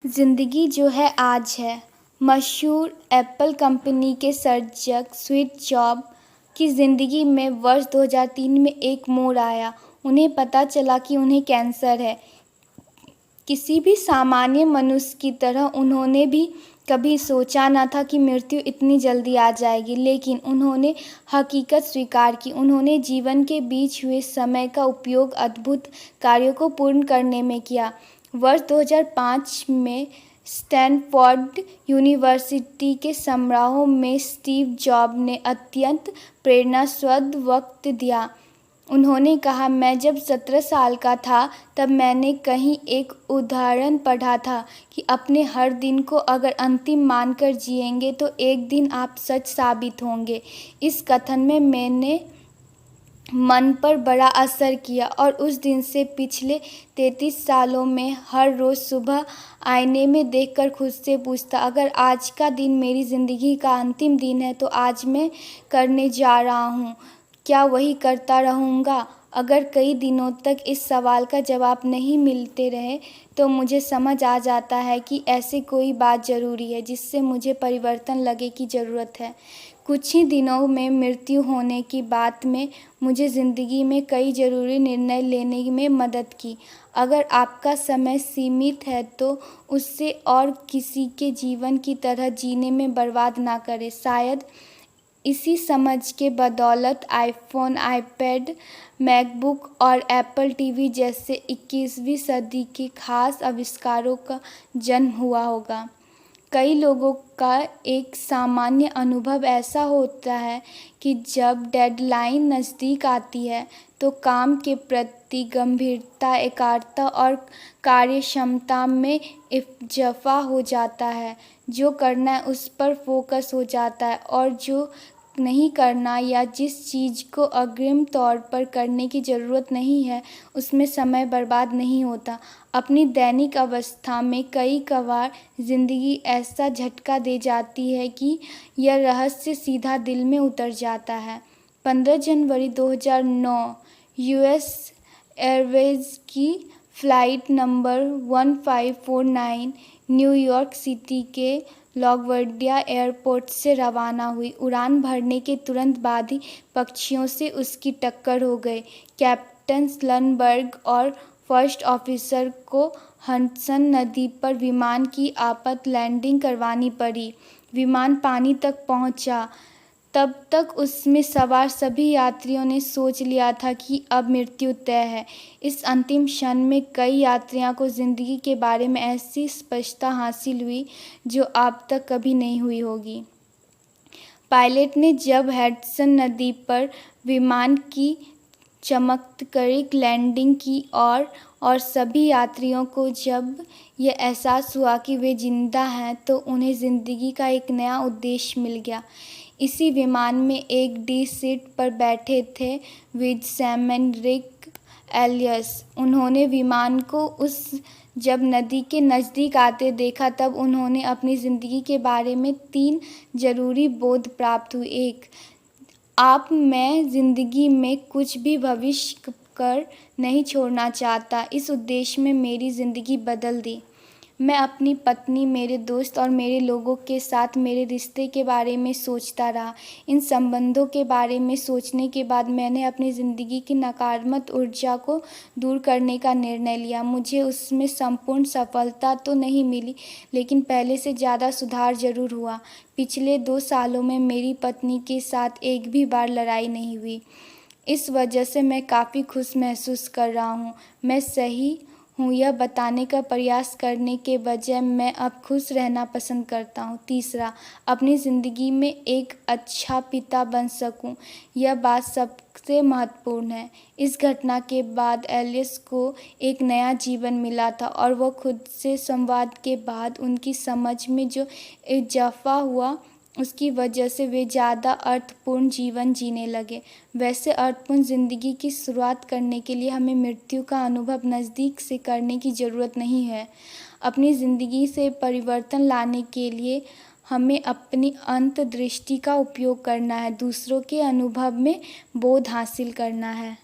ज़िंदगी जो है आज है। मशहूर एप्पल कंपनी के सर्जक स्टीव जॉब की ज़िंदगी में वर्ष 2003 में एक मोड़ आया। उन्हें पता चला कि उन्हें कैंसर है। किसी भी सामान्य मनुष्य की तरह उन्होंने भी कभी सोचा न था कि मृत्यु इतनी जल्दी आ जाएगी, लेकिन उन्होंने हकीकत स्वीकार की। उन्होंने जीवन के बीच हुए समय का उपयोग अद्भुत कार्यों को पूर्ण करने में किया। वर्ष 2005 में स्टैनफोर्ड यूनिवर्सिटी के समारोह में स्टीव जॉब ने अत्यंत प्रेरणास्पद वक्तव्य दिया। उन्होंने कहा, मैं जब 17 साल का था तब मैंने कहीं एक उदाहरण पढ़ा था कि अपने हर दिन को अगर अंतिम मानकर जिएंगे तो एक दिन आप सच साबित होंगे। इस कथन में मैंने मन पर बड़ा असर किया और उस दिन से पिछले 33 सालों में हर रोज़ सुबह आईने में देखकर खुद से पूछता, अगर आज का दिन मेरी ज़िंदगी का अंतिम दिन है तो आज मैं करने जा रहा हूँ, क्या वही करता रहूँगा? अगर कई दिनों तक इस सवाल का जवाब नहीं मिलते रहे तो मुझे समझ आ जाता है कि ऐसी कोई बात ज़रूरी है जिससे मुझे परिवर्तन लगे की ज़रूरत है। कुछ ही दिनों में मृत्यु होने की बात में मुझे ज़िंदगी में कई ज़रूरी निर्णय लेने में मदद की। अगर आपका समय सीमित है तो उससे और किसी के जीवन की तरह जीने में बर्बाद ना करें। शायद इसी समझ के बदौलत आईफोन, आईपैड, मैकबुक और एप्पल टीवी जैसे 21वीं सदी के खास आविष्कारों का जन्म हुआ होगा। कई लोगों का एक सामान्य अनुभव ऐसा होता है कि जब डेडलाइन नज़दीक आती है तो काम के प्रति गंभीरता, एकाग्रता और कार्यक्षमता में इजाफा हो जाता है। जो करना है उस पर फोकस हो जाता है और जो नहीं करना या जिस चीज़ को अग्रिम तौर पर करने की ज़रूरत नहीं है उसमें समय बर्बाद नहीं होता। अपनी दैनिक अवस्था में कई बार ज़िंदगी ऐसा झटका दे जाती है कि यह रहस्य सीधा दिल में उतर जाता है। 15 जनवरी 2009 यूएस एयरवेज की फ़्लाइट नंबर 1549 न्यूयॉर्क सिटी के लागुआर्डिया एयरपोर्ट से रवाना हुई। उड़ान भरने के तुरंत बाद ही पक्षियों से उसकी टक्कर हो गई। कैप्टन लंडबर्ग और फर्स्ट ऑफिसर को हडसन नदी पर विमान की आपात लैंडिंग करवानी पड़ी। विमान पानी तक पहुंचा। तब तक उसमें सवार सभी यात्रियों ने सोच लिया था कि अब मृत्यु तय है। इस अंतिम क्षण में कई यात्रियों को ज़िंदगी के बारे में ऐसी स्पष्टता हासिल हुई जो अब तक कभी नहीं हुई होगी। पायलट ने जब हडसन नदी पर विमान की चमत्कारिक लैंडिंग की और सभी यात्रियों को जब यह एहसास हुआ कि वे जिंदा हैं तो उन्हें ज़िंदगी का एक नया उद्देश्य मिल गया। इसी विमान में एक डी सीट पर बैठे थे विज़ रिक एलियस। उन्होंने विमान को जब नदी के नज़दीक आते देखा तब उन्होंने अपनी ज़िंदगी के बारे में 3 ज़रूरी बोध प्राप्त हुए। 1, मैं ज़िंदगी में कुछ भी भविष्य कर नहीं छोड़ना चाहता। इस उद्देश्य में मेरी ज़िंदगी बदल दी। मैं अपनी पत्नी, मेरे दोस्त और मेरे लोगों के साथ मेरे रिश्ते के बारे में सोचता रहा। इन संबंधों के बारे में सोचने के बाद मैंने अपनी ज़िंदगी की नकारात्मक ऊर्जा को दूर करने का निर्णय लिया। मुझे उसमें संपूर्ण सफलता तो नहीं मिली, लेकिन पहले से ज़्यादा सुधार ज़रूर हुआ। पिछले 2 सालों में मेरी पत्नी के साथ एक भी बार लड़ाई नहीं हुई। इस वजह से मैं काफ़ी खुश महसूस कर रहा हूँ। मैं सही हूँ यह बताने का प्रयास करने के बजाय मैं अब खुश रहना पसंद करता हूँ। 3, अपनी ज़िंदगी में एक अच्छा पिता बन सकूँ, यह बात सबसे महत्वपूर्ण है। इस घटना के बाद एलियस को एक नया जीवन मिला था और वह खुद से संवाद के बाद उनकी समझ में जो इजाफा हुआ उसकी वजह से वे ज़्यादा अर्थपूर्ण जीवन जीने लगे। वैसे अर्थपूर्ण ज़िंदगी की शुरुआत करने के लिए हमें मृत्यु का अनुभव नज़दीक से करने की ज़रूरत नहीं है। अपनी ज़िंदगी से परिवर्तन लाने के लिए हमें अपनी अंतर्दृष्टि का उपयोग करना है, दूसरों के अनुभव में बोध हासिल करना है।